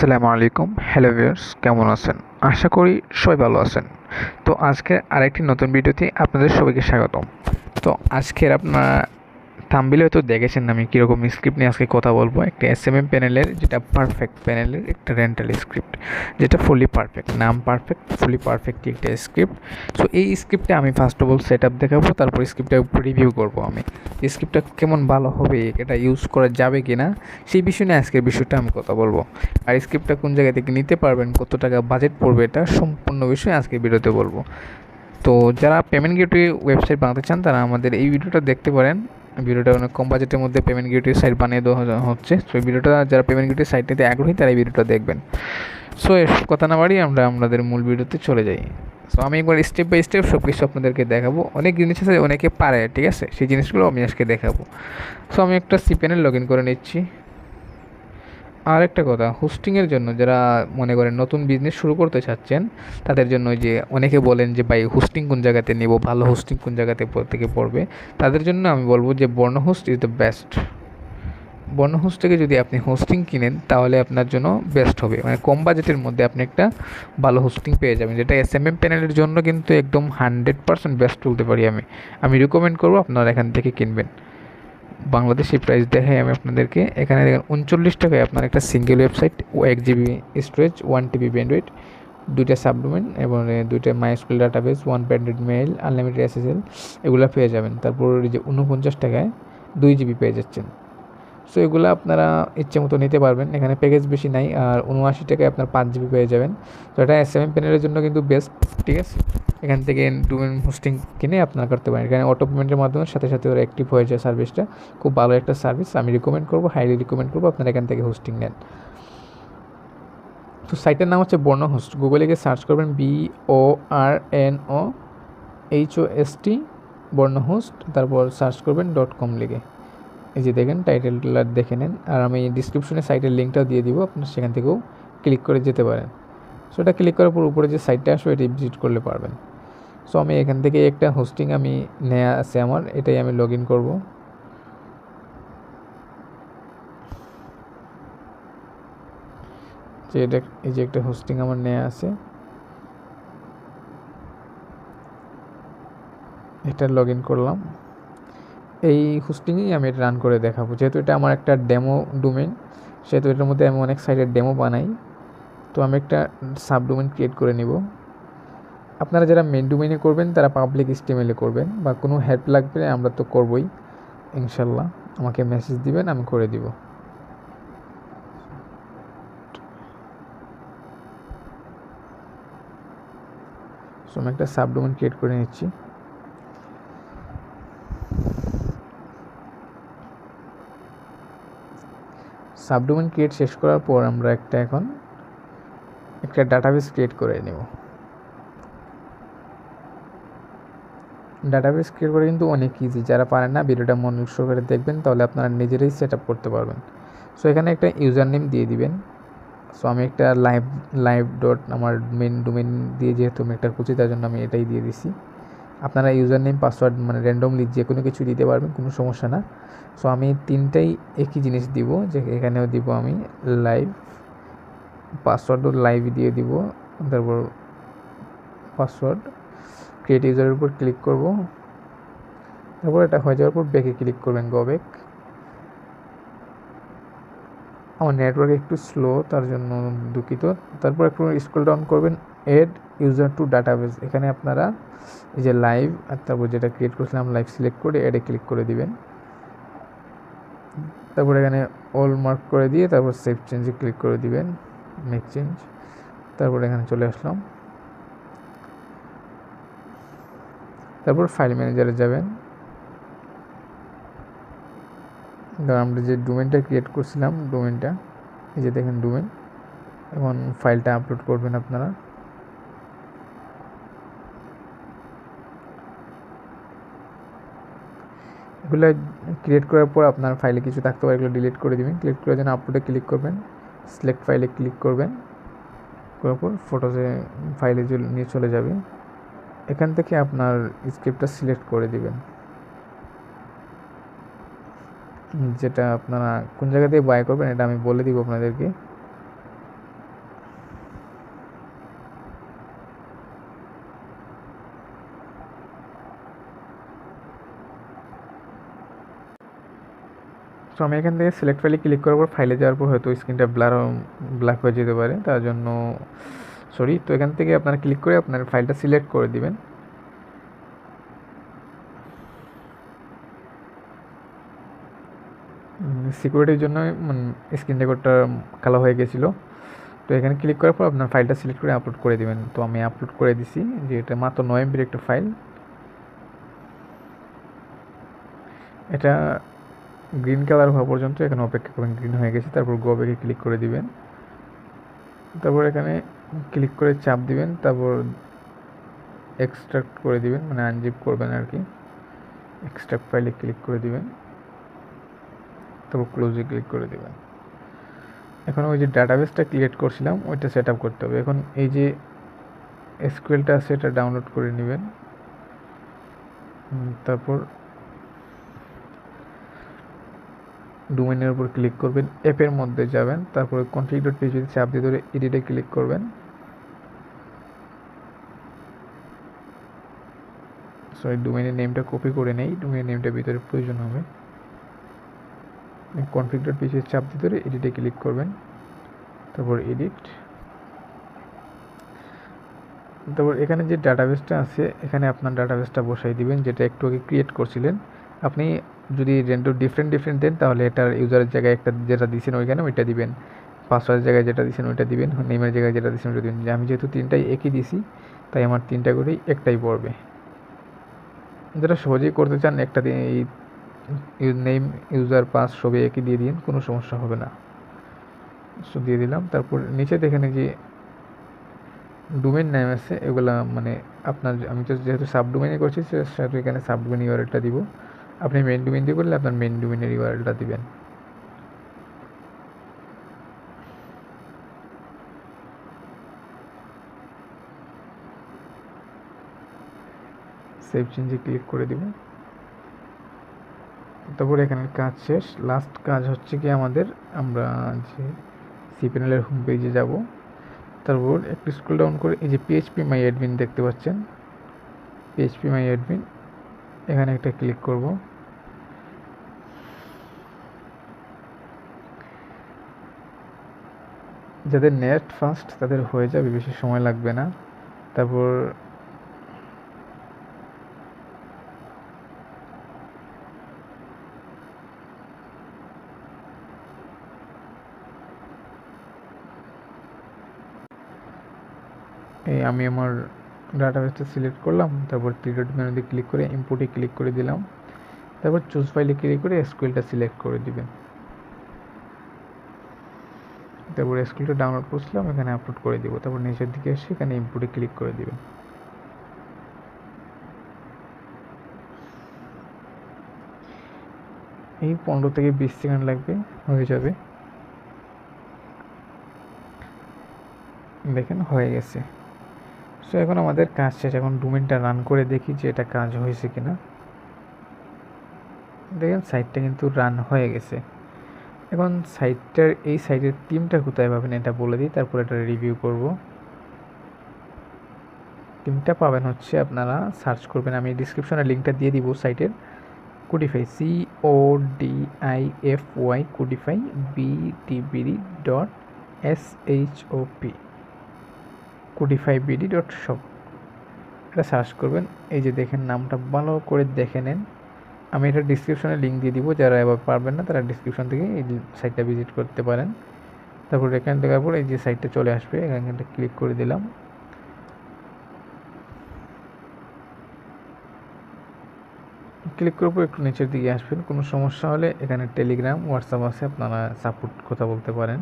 আসসালামু আলাইকুম। Hello viewers, কেমন আছেন? আশা করি সবাই ভালো আছেন। তো আজকে আরেকটি নতুন ভিডিওতে আপনাদের সবাইকে স্বাগতম। তো আজকের আপনারা থাম্বনেইলে হয়তো দেখেছেন আমি কীরকম স্ক্রিপ্ট নিয়ে আজকে কথা বলবো। একটা এসএমএম প্যানেলের, যেটা পারফেক্ট প্যানেলের একটা রেন্টাল স্ক্রিপ্ট, যেটা ফুলি পারফেক্ট, নাম পারফেক্ট, ফুলি পারফেক্ট একটা স্ক্রিপ্ট। সো এই স্ক্রিপ্টে আমি first of all set up দেখাবো, তারপর স্ক্রিপ্টটা রিভিউ করবো আমি। স্ক্রিপ্টটা কেমন ভালো হবে, এটা ইউজ করা যাবে কি না, সেই বিষয় নিয়ে আজকের বিষয়টা আমি কথা বলবো। আর স্ক্রিপ্টটা কোন জায়গা থেকে নিতে পারবেন, কত টাকা বাজেট পড়বে, এটা সম্পূর্ণ বিষয় আজকে ভিডিওতে বলবো। তো যারা পেমেন্ট গেটওয়ে ওয়েবসাইট বানাতে চান তারা আমাদের এই ভিডিওটা দেখতে পারেন। ভিডিওটা অনেক কম বাজেটের মধ্যে পেমেন্ট গেটওয়ে সাইট বানিয়ে দেওয়া হচ্ছে। তো এই ভিডিওটা যারা পেমেন্ট গেটওয়ে সাইট নিতে আগ্রহী তারা এই ভিডিওটা দেখবেন। সো এসব কথা না বাড়িয়ে আমরা আমাদের মূল ভিডিওতে চলে যাই। সো আমি একবার স্টেপ বাই স্টেপ সব কিছু আপনাদেরকে দেখাবো। অনেক জিনিস আছে অনেকে পারে, ঠিক আছে, সেই জিনিসগুলো আমি আজকে দেখাবো। সো আমি একটা সিপেনে লগ ইন করে নিচ্ছি। আর একটা কথা, হোস্টিংয়ের জন্য যারা মনে করেন নতুন বিজনেস শুরু করতে চাচ্ছেন তাদের জন্য, যে অনেকে বলেন যে ভাই হোস্টিং কোন জায়গাতে নেব, ভালো হোস্টিং কোন জায়গাতে থেকে পড়বে, তাদের জন্য আমি বলবো যে বর্ণ হোস্ট ইজ দ্য বেস্ট। বর্ণ হোস্ট থেকে যদি আপনি হোস্টিং কিনেন তাহলে আপনার জন্য বেস্ট হবে, মানে কম বাজেটের মধ্যে আপনি একটা ভালো হোস্টিং পেয়ে যাবেন, যেটা এসএমএম প্যানেলের জন্য কিন্তু একদম 100% বেস্ট বলতে পারি। আমি রিকমেন্ড করবো আপনারা এখান থেকে কিনবেন। বাংলাদেশি প্রাইস দেখাই আমি আপনাদেরকে। এখানে দেখেন 39 টাকায় আপনার একটা single website, 1 GB storage, 1 TB bandwidth, 2টা সাবডোমেন এবং 2টা MySQL database, 1 bandwidth mail, unlimited SSL, এগুলো পেয়ে যাবেন। তারপর এই যে 49 টাকায় 2 GB পেয়ে যাচ্ছেন। সো এগুলো আপনারা ইচ্ছে মতো নিতে পারবেন, এখানে প্যাকেজ বেশি নাই। আর 79 টাকায় আপনার 5 GB পেয়ে যাবেন। তো এটা এসএমএম প্যানেলের জন্য কিন্তু বেস্ট, ঠিক আছে। এখান থেকে ডোমেন হোস্টিং কিনে আপনারা করতে পারেন। এখানে অটো পেমেন্টের মাধ্যমে সাথে সাথে ওরা অ্যাক্টিভ হয়ে যায় সার্ভিসটা। খুব ভালো একটা সার্ভিস, আমি রিকমেন্ড করবো, হাইলি রিকমেন্ড করবো আপনারা এখান থেকে হোস্টিং নেন। তো সাইটের নাম হচ্ছে বর্ণ হোস্ট। গুগলে গিয়ে সার্চ করবেন BORNOHOST বর্ণ হোস্ট, তারপর সার্চ করবেন .com লিখে। এই যে দেখেন টাইটেলটা দেখে নেন। আর আমি ডিসক্রিপশনে সাইটের লিঙ্কটাও দিয়ে দিব, আপনার সেখান থেকেও ক্লিক করে যেতে পারেন। সো এটা ক্লিক করার পর উপরে যে সাইটটা আসবে এটি ভিজিট করলে পারবেন। সো আমি এখান থেকে একটা হোস্টিং আমি নেওয়া আছে আমার, এটাই আমি লগ ইন করবো। যে এটা, এই যে একটা হোস্টিং আমার নেওয়া আছে, এটা লগ ইন করলাম। এই হোস্টিংয়েই আমি এটা রান করে দেখাবো, যেহেতু এটা আমার একটা ডেমো ডোমেন, সেহেতু এটার মধ্যে আমি অনেক সাইটের ডেমো বানাই। তো আমি একটা সাবডোমেন ক্রিয়েট করে নিব। আপনারা যারা মেন ডোমেইনে করবেন তারা পাবলিক HTML-এ করবেন, বা কোনো হেল্প লাগবে আমরা তো করবই ইনশাল্লাহ, আমাকে মেসেজ দিবেন, আমি করে দিব। সো আমি একটা সাবডোমেন ক্রিয়েট করে নিচ্ছি। সাবডোমেন ক্রিয়েট শেষ করার পর আমরা এখন একটা ডাটাবেস ক্রিয়েট করে নেব। ডাটাবেস ক্রিয়েট করে কিন্তু অনেক ইজি, যারা পারেন না ভিডিওটা মনোযোগ সহকারে দেখবেন, তাহলে আপনারা নিজেরাই সেট আপ করতে পারবেন। সো এখানে একটা ইউজার নেম দিয়ে দিবেন। সো আমি একটা লাইভ ডট আমার মেন ডোমেন দিয়ে যেহেতু আমি একটা খুঁজি, তার জন্য আমি এটাই দিয়ে দিছি। আপনারা ইউজার নেম পাসওয়ার্ড মানে র্যান্ডমলি যে কোনো কিছু দিতে পারবেন, কোনো সমস্যা না। সো আমি তিনটাই একই জিনিস দিব, যে এখানেও দিব আমি লাইভ, পাসওয়ার্ডও লাইভ দিয়ে দিব, তারপর পাসওয়ার্ড, ক্রিয়েট ইউজারের উপর ক্লিক করব। তারপর এটা হয়ে যাওয়ার পর ব্যাকে ক্লিক করবেন, গো ব্যাক। আমার নেটওয়ার্ক একটু স্লো, তার জন্য দুঃখিত। তারপর একটু স্ক্রল ডাউন করবেন, এড ইউজার টু ডাটাবেস, এখানে আপনারা এই যে লাইভ আর তারপর যেটা ক্রিয়েট করেছিলাম লাইভ সিলেক্ট করে এডে ক্লিক করে দিবেন। তারপর এখানে অল মার্ক করে দিয়ে তারপর সেভ চেঞ্জে ক্লিক করে দিবেন, মেক চেঞ্জ। তারপর এখানে চলে আসলাম। তারপর ফাইল ম্যানেজারে যাবেন। আমরা যে ডোমেনটা ক্রিয়েট করছিলাম, ডোমেনটা এই যে দেখেন ডোমেন, এখন ফাইলটা আপলোড করবেন আপনারা। এগুলো ক্রিয়েট করার পর আপনার ফাইলে কিছু থাকতে পারে, এগুলো ডিলিট করে দেবেন। ক্লিক করার জন্য আপলোডে ক্লিক করবেন, সিলেক্ট ফাইলে ক্লিক করবেন, করার পর ফটোজে ফাইলে নিয়ে চলে যাবে। এখান থেকে আপনার স্ক্রিপ্টটা সিলেক্ট করে দিবেন, যেটা আপনারা কোন জায়গা থেকে বাই করবেন এটা আমি বলে দিব আপনাদেরকে। আমি এখান থেকে সিলেক্ট ফাইলে ক্লিক করার পর ফাইলে যাওয়ার পর হয়তো স্ক্রিনটা ব্ল্যাক হয়ে যেতে পারে, তার জন্য সরি। তো এখান থেকে আপনারা ক্লিক করে আপনার ফাইলটা সিলেক্ট করে দিবেন। সিকিউরিটির জন্য স্ক্রিন রেকর্ডটা কালো হয়ে গেছিলো। তো এখানে ক্লিক করার পর আপনার ফাইলটা সিলেক্ট করে আপলোড করে দিবেন। তো আমি আপলোড করে দিছি, যে এটা মাত্র 9 MB একটা ফাইল। এটা গ্রিন কালার হওয়া পর্যন্ত এখানে অপেক্ষা করবেন। গ্রিন হয়ে গেছে, তারপর গো ব্যাকে ক্লিক করে দিবেন। তারপর এখানে ক্লিক করে চাপ দিবেন, তারপর এক্সট্রাক্ট করে দিবেন, মানে আনজিপ করবেন আর কি। এক্সট্রাক্ট ফাইলে ক্লিক করে দিবেন, তারপর ক্লোজে ক্লিক করে দিবেন। এখন ওই যে ডাটাবেসটা ক্রিয়েট করছিলাম ওইটা সেট আপ করতে হবে। এখন এই যে এসকিউএলটা আছে এটা ডাউনলোড করে নেবেন। তারপর ডোমেনের উপর ক্লিক করবেন, অ্যাপের মধ্যে যাবেন, তারপরে config.php চাপ দিয়ে ধরে এডিটে ক্লিক করবেন। সরি, ডোমেনের নেমটা কপি করে নেই, ডোমেনের নেমটা ভিতরে প্রয়োজন হবে। config.php চাপ দিয়ে ধরে এডিটে ক্লিক করবেন, তারপর এডিট। তারপর এখানে যে ডাটাবেসটা আছে এখানে আপনার ডাটাবেসটা বসাই দিবেন, যেটা একটু আগে ক্রিয়েট করছিলেন। আপনি যদি রেন্ডো ডিফারেন্ট দেন তাহলে এটার ইউজারের জায়গায় একটা যেটা দিয়েছেন ওইখানে ওইটা দিবেন, পাসওয়ার্ডের জায়গায় যেটা দিয়েছেন ওইটা দিবেন, নেমের জায়গায় যেটা দিয়েছেন ওইটা দিবেন। আমি যেহেতু তিনটাই একই দিছি তাই আমার তিনটা করেই একটাই পড়বে। যেটা সহজেই করতে চান একটা এই নেম ইউজার পাস সবই একই দিয়ে দিন, কোনো সমস্যা হবে না। সো দিয়ে দিলাম। তারপর নিচে দেখেন যে ডোমেন নেম আছে এগুলা, মানে আপনার আমি তো যেহেতু সাবডোমেনে করছি সেহেতু এখানে সাবডোমেন ইউআরএলটা দিব। আপনি মেন ডোমেন দিয়ে করলে আপনার মেন ডোমেনের ইউআরএলটা দিবেন। সেভ চেঞ্জে ক্লিক করে দিব। তারপর এখানে কাজ শেষ। লাস্ট কাজ হচ্ছে কি আমাদের, আমরা যে সিপিএনএলের হোম পেজে যাব, তারপর একটু স্ক্রল ডাউন করে এই যে পিএইচপি মাই অ্যাডমিন দেখতে পাচ্ছেন, পিএইচপি মাই অ্যাডমিন এখানে একটা ক্লিক করব। যাদের নেট ফাস্ট তাদের হয়ে যাবে, বেশি সময় লাগবে না। তারপর এই আমি আমার ডাটাবেসটা সিলেক্ট করলাম, তারপর থ্রি ডট মেনুতে ক্লিক করে ইম্পোর্টে ক্লিক করে দিলাম, তারপর চুজ ফাইলে ক্লিক করে এসকিউএলটা সিলেক্ট করে দিবেন। তারপর এসকিউএলটা ডাউনলোড করছিলাম এখানে আপলোড করে দিব। তারপর নিচের দিকে এসে এখানে ইম্পোর্টে ক্লিক করে দিবেন। এই 15 থেকে 20 সেকেন্ড লাগবে, হয়ে যাবে। দেখেন হয়ে গেছে। সো এখন আমাদের কাজ শেষ। এখন ডোমেনটা রান করে দেখি যে এটা কাজ হয়েছে কিনা। দেখেন সাইটটা কিন্তু রান হয়ে গেছে। এখন সাইটটার এই সাইটের টিমটা কোথায় পাবেন এটা বলে দিই, তারপর এটা রিভিউ করব। টিমটা পাবেন হচ্ছে আপনারা সার্চ করবেন, আমি ডিসক্রিপশনে লিঙ্কটা দিয়ে দিব সাইটের, codify CODIFY codify BTBD.SHOP codifybd.shop এটা সার্চ করবেন। এই যে দেখেন নামটা ভালো করে দেখে নেন, আমি এটা ডিসক্রিপশনে লিঙ্ক দিয়ে দিব, যারা এবার পারবেন না তারা ডিসক্রিপশন থেকে এই সাইটটা ভিজিট করতে পারেন। তারপর এখানে দেখার পর এই যে সাইটটা চলে আসবে, এখানে ক্লিক করে দিলাম। ক্লিক করার পর একটু নিচের দিকে আসবেন, কোনো সমস্যা হলে এখানে টেলিগ্রাম হোয়াটসঅ্যাপ আছে, আপনারা সাপোর্ট কথা বলতে পারেন।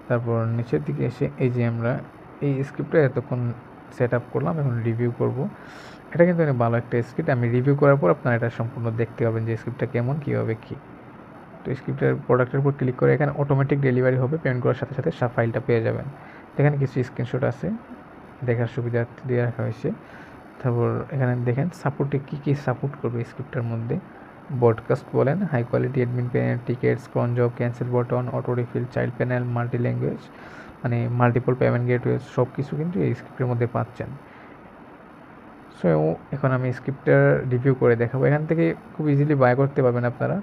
তারপর নিচের দিকে এসে এই যে আমরা এই স্ক্রিপ্টটা এতক্ষণ সেট আপ করলাম, এখন রিভিউ করব। এটা কিন্তু অনেক ভালো একটা স্ক্রিপ্ট, আমি রিভিউ করার পর আপনারা এটা সম্পূর্ণ দেখতে পাবেন যে স্ক্রিপ্টটা কেমন, কীভাবে কী। তো স্ক্রিপ্টের প্রোডাক্টের উপর ক্লিক করে এখানে অটোমেটিক ডেলিভারি হবে, পেমেন্ট করার সাথে সাথে সব ফাইলটা পেয়ে যাবেন। এখানে কিছু স্ক্রিনশট আছে, দেখার সুবিধা দিয়ে রাখা হয়েছে। তারপর এখানে দেখেন সাপোর্টে কী কী সাপোর্ট করবে স্ক্রিপ্টের মধ্যে, ব্রডকাস্ট বলেন, high quality admin panel, tickets, cron job, cancel button, auto refill, child panel, multi language, মানে মাল্টিপল পেমেন্ট গেটওয়ে, সব কিছু কিন্তু এই স্ক্রিপ্টের মধ্যে পাচ্ছেন। সো এখন আমি স্ক্রিপ্টটা রিভিউ করে দেখাবো। এখান থেকে খুব ইজিলি বাই করতে পারবেন আপনারা।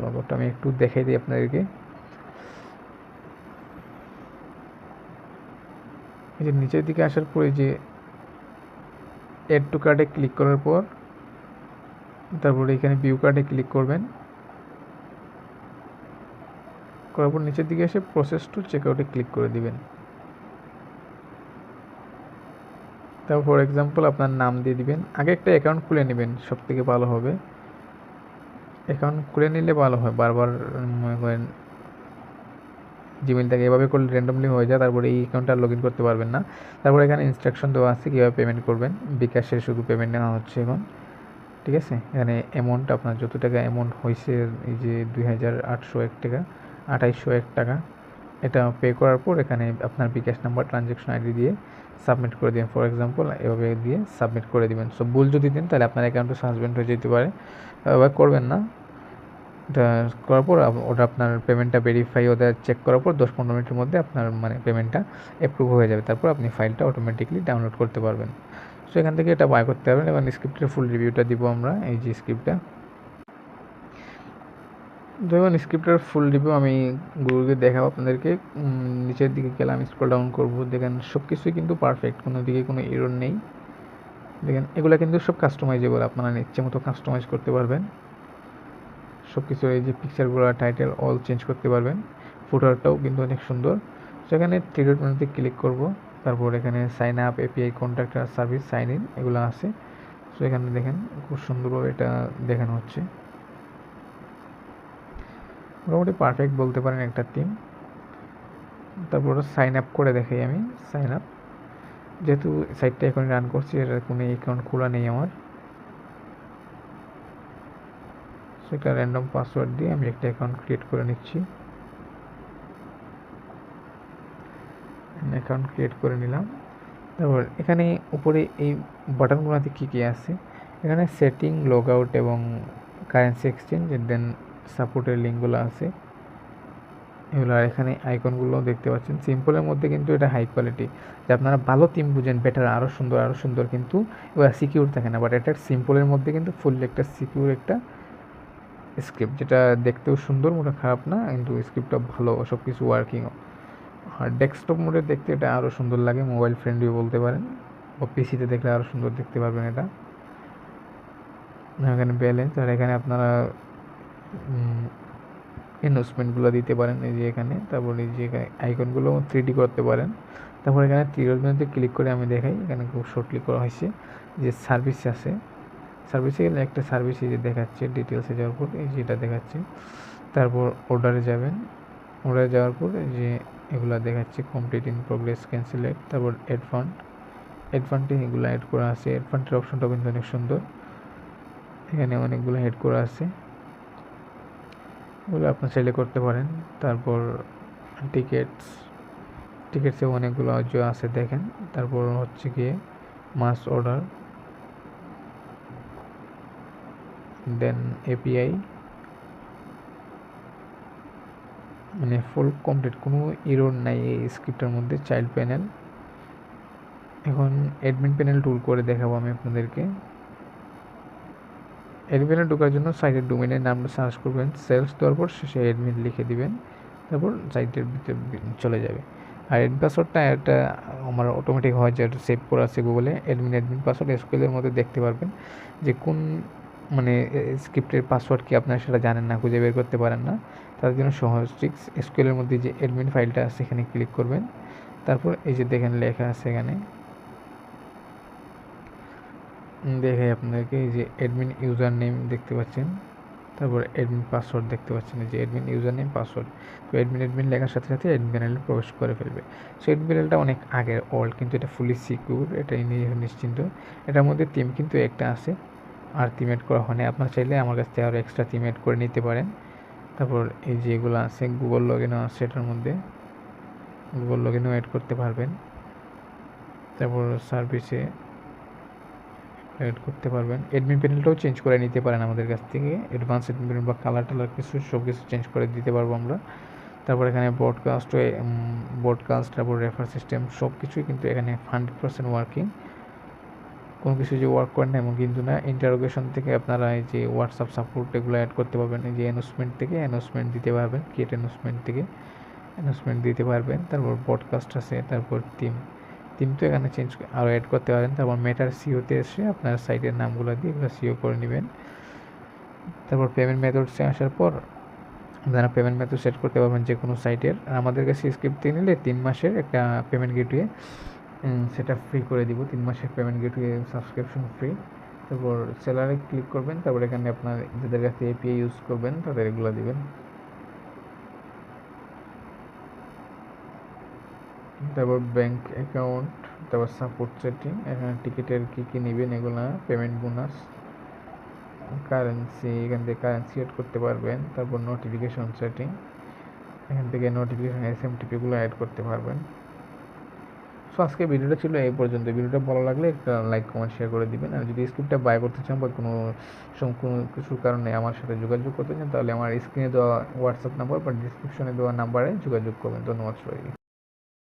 লগটা আমি একটু দেখাই দিই আপনাদেরকে। এই যে নিচের দিকে আসার পরে যে এড টু কার্ডে ক্লিক করার পর তারপরে এখানে ভিউ কার্ডে ক্লিক করবেন। করার পর নিচের দিকে এসে প্রসেস টু চেকআউটে ক্লিক করে দিবেন। তারপর ফর এক্সাম্পল আপনার নাম দিয়ে দিবেন। আগে একটা অ্যাকাউন্ট খুলে নেবেন, সব থেকে ভালো হবে। অ্যাকাউন্ট খুলে নিলে ভালো হয়, বারবার মনে করেন জিমেলটাকে এভাবে করলে র্যান্ডমলি হয়ে যায়, তারপরে এই অ্যাকাউন্টটা লগ ইন করতে পারবেন না। তারপরে এখানে ইনস্ট্রাকশন দেওয়া আছে কীভাবে পেমেন্ট করবেন। বিকাশের শুধু পেমেন্ট নেওয়া হচ্ছে এখন, ঠিক আছে। এখানে অ্যামাউন্ট আপনার যত টাকা অ্যামাউন্ট হয়েছে, এই যে 2801 টাকা 2801 টাকা, এটা পে করার পর এখানে আপনার বিকাশ নাম্বার ট্রানজ্যাকশন আইডি দিয়ে সাবমিট করে দিন। ফর এক্সাম্পল এভাবে দিয়ে সাবমিট করে দিবেন। সো ভুল যদি দিন তাহলে আপনার অ্যাকাউন্টে সাসপেন্ড হয়ে যেতে পারে, এভাবে করবেন না। এটা করার পর ওটা আপনার পেমেন্টটা ভেরিফাই ওদের চেক করার পর 10-15 মিনিটের মধ্যে আপনার মানে পেমেন্টটা অ্যাপ্রুভ হয়ে যাবে। তারপর আপনি ফাইলটা অটোমেটিকলি ডাউনলোড করতে পারবেন। সো এখান থেকে এটা বাই করতে পারবেন। এবং স্ক্রিপ্টের ফুল রিভিউটা দিব আমরা। এই যে স্ক্রিপ্টটা, দেখুন স্ক্রিপ্টের ফুল রিভিউ আমি গুগলকে দেখাবো আপনাদেরকে। নিচের দিকে গেলে আমি স্ক্রল ডাউন করবো, দেখেন সব কিছুই কিন্তু পারফেক্ট, কোনো দিকে কোনো এরর নেই। দেখেন এগুলো কিন্তু সব কাস্টমাইজেবল, আপনারা ইচ্ছে মতো কাস্টমাইজ করতে পারবেন সব কিছু। এই যে পিকচারগুলো, টাইটেল অল চেঞ্জ করতে পারবেন। ফুটারটাও কিন্তু অনেক সুন্দর। সেখানে থ্রি ডট মেনুতে ক্লিক করব। তারপর এখানে sign up, API, contact service, sign in এগুলো আছে। সো এখানে দেখেন খুব সুন্দরভাবে এটা দেখানো হচ্ছে। মোটামুটি পারফেক্ট বলতে পারেন একটা টিম। তারপর সাইন আপ করে দেখাই আমি। সাইন আপ, যেহেতু সাইটটা এখন রান করছি, এটার কোনো অ্যাকাউন্ট খোলা নেই আমার, সেটা র্যান্ডম পাসওয়ার্ড দিয়ে আমি একটা অ্যাকাউন্ট ক্রিয়েট করে নিচ্ছি। অ্যাকাউন্ট ক্রিয়েট করে নিলাম। তারপর এখানে উপরে এই বাটনগুলোতে কী কী আছে, এখানে সেটিং, লগ আউট এবং কারেন্সি এক্সচেঞ্জ, দেন সাপোর্টের লিঙ্কগুলো আছে এগুলো। আর এখানে আইকনগুলো দেখতে পাচ্ছেন। সিম্পলের মধ্যে কিন্তু এটা হাই কোয়ালিটি, যে আপনারা ভালো থিম বুঝেন বেটার, আরও সুন্দর কিন্তু এবার সিকিউর থাকে না। বাট এটা সিম্পলের মধ্যে কিন্তু ফুল একটা সিকিউর একটা স্ক্রিপ্ট, যেটা দেখতেও সুন্দর, মোটা খারাপ না, কিন্তু স্ক্রিপ্টটা ভালো, সব কিছু ওয়ার্কিংও। আর ডেস্কটপ মোডে দেখতে এটা আরও সুন্দর লাগে, মোবাইল ফ্রেন্ডলি বলতে পারেন, বা পিসিতে দেখলে আরও সুন্দর দেখতে পারবেন এটা। এখানে ব্যালেন্স, আর এখানে আপনারা ইনভেস্টমেন্টগুলো দিতে পারেন এই যে এখানে। তারপর এই যে আইকনগুলো 3D করতে পারেন। তারপর এখানে ত্রিরোজনীতে ক্লিক করে আমি দেখাই। এখানে খুব শর্টলি করা হয়েছে যে সার্ভিস আছে, সার্ভিসে গেলে একটা সার্ভিস এই যে দেখাচ্ছে, ডিটেলসে যাওয়ার পর এই যে এটা দেখাচ্ছে। তারপর অর্ডারে যাবেন, অর্ডারে যাওয়ার পর এই যে এগুলো দেখাচ্ছে, কমপ্লিট, ইন প্রোগ্রেস, ক্যান্সেলেট। তারপর অ্যাড ফান্ডে এগুলো অ্যাড করা আছে। অ্যাড ফান্ডের অপশনটাও কিন্তু অনেক সুন্দর, এখানে অনেকগুলো অ্যাড করা আছে, ওগুলো আপনার চাইলে করতে পারেন। তারপর টিকেটসে অনেকগুলো আছে দেখেন। তারপর হচ্ছে গিয়ে মাস অর্ডার, দেন এপিআই, মানে ফুল কমপ্লিট, কোনো এরর নাই এই স্ক্রিপ্টের মধ্যে। চাইল্ড প্যানেল, এখন অ্যাডমিন প্যানেল টুল করে দেখাবো আমি আপনাদেরকে। অ্যাডমিনে ঢোকার জন্য সাইটের ডোমেনের নামটা সার্চ করবেন, সেলস দেওয়ার পর শেষে অ্যাডমিন লিখে দিবেন, তারপর সাইটের ভিতরে চলে যাবে। আর অ্যাডমিন পাসওয়ার্ডটা একটা আমার অটোমেটিক হয়, যেটা সেভ করা আছে গুগলে। অ্যাডমিন পাসওয়ার্ড এসকিউএলের মধ্যে দেখতে পারবেন যে কোন মানে স্ক্রিপ্টের পাসওয়ার্ড কি আপনারা সেটা জানেন না, খুঁজে বের করতে পারেন না, তার জন্য সহজ ট্রিক্স। এসকিউএলের মধ্যে যে অ্যাডমিন ফাইলটা আছে এখানে ক্লিক করবেন। তারপর এই যে দেখেন লেখা আছে এখানে, দেখাই আপনাদেরকে। এই যে অ্যাডমিন ইউজার নেম দেখতে পাচ্ছেন, তারপর অ্যাডমিন পাসওয়ার্ড দেখতে পাচ্ছেন, এই যে অ্যাডমিন ইউজার নেম, পাসওয়ার্ড। তো অ্যাডমিন লেখার সাথে সাথে অ্যাডমিন প্যানেলে প্রবেশ করে ফেলবে। সো অ্যাডমিন প্যানেলটা অনেক আগের ওল্ড, কিন্তু এটা ফুলি সিকিউর, এটা নিয়ে নিশ্চিন্ত। এটার মধ্যে থিম কিন্তু একটা আছে, আর থিম এড করা হয়নি। আপনার চাইলে আমার কাছ থেকে আরও এক্সট্রা থিম এড করে নিতে পারেন। তারপর এই যে এগুলো আছে, গুগল লগ ইনও আছে এটার মধ্যে, গুগল লগ ইনও অ্যাড করতে পারবেন। তারপর সার্ভিসে অ্যাড করতে পারবেন। অ্যাডমিন প্যানেলটাও চেঞ্জ করে নিতে পারেন আমাদের কাছ থেকে, অ্যাডভান্স অ্যাডমিন প্যানেল বা কালার কিছু সব কিছু চেঞ্জ করে দিতে পারবো আমরা। তারপর এখানে ব্রডকাস্ট, তারপর রেফার সিস্টেম, সব কিছুই কিন্তু এখানে 100% ওয়ার্কিং। কোনো কিছু যে ওয়ার্ক করেন না এমন কিন্তু না। ইন্টারোগেশন থেকে আপনারা এই যে হোয়াটসঅ্যাপ সাপোর্ট এগুলো অ্যাড করতে পারবেন। এই যে অ্যানাউন্সমেন্ট থেকে অ্যানাউন্সমেন্ট দিতে পারবেন, ক্রিয়েট অ্যানাউন্সমেন্ট থেকে অ্যানাউন্সমেন্ট দিতে পারবেন। তারপর পডকাস্ট আছে, তারপর থিম তো এখানে চেঞ্জ আরও অ্যাড করতে পারেন। তারপর মেটার সিওতে এসে আপনার সাইটের নামগুলো দিয়ে এগুলো সিও করে নেবেন। তারপর পেমেন্ট মেথডসে আসার পর আপনারা পেমেন্ট মেথড সেট করতে পারবেন যে কোনো সাইটের। আর আমাদের কাছে স্ক্রিপ্ট থেকে নিলে 3 মাসের একটা পেমেন্ট গেটওয়ে সেটা ফ্রি করে দিব। 3 মাসের পেমেন্ট গেটওয়ে সাবস্ক্রিপশন ফ্রি। তারপর সেলারে ক্লিক করবেন, তারপর এখানে আপনার যাদের কাছে এপিআই ইউজ করবেন তাদের এগুলো দিবেন। তারপর ব্যাংক অ্যাকাউন্ট, তারপর সাপোর্ট সেটিং, এখানে টিকিটের কী নেবেন এগুলো, পেমেন্ট বোনাস, কারেন্সি, এখান থেকে কারেন্সি অ্যাড করতে পারবেন। তারপর নোটিফিকেশন সেটিং, এখান থেকে নোটিফিকেশন এসএমটিপিগুলো অ্যাড করতে পারবেন। সো আজকে ভিডিওটা ছিল এই পর্যন্ত। ভিডিওটা ভালো লাগলে একটা লাইক কমেন্ট শেয়ার করে দিবেন। আর যদি স্ক্রিপ্টটা বাই করতে চান বা কোনো কিছুর কারণে আমার সাথে যোগাযোগ করতে চান তাহলে আমার স্ক্রিনে দেওয়া হোয়াটসঅ্যাপ নাম্বার বা ডিসক্রিপশনে দেওয়া নাম্বারে যোগাযোগ করবেন। ধন্যবাদ সবাইকে।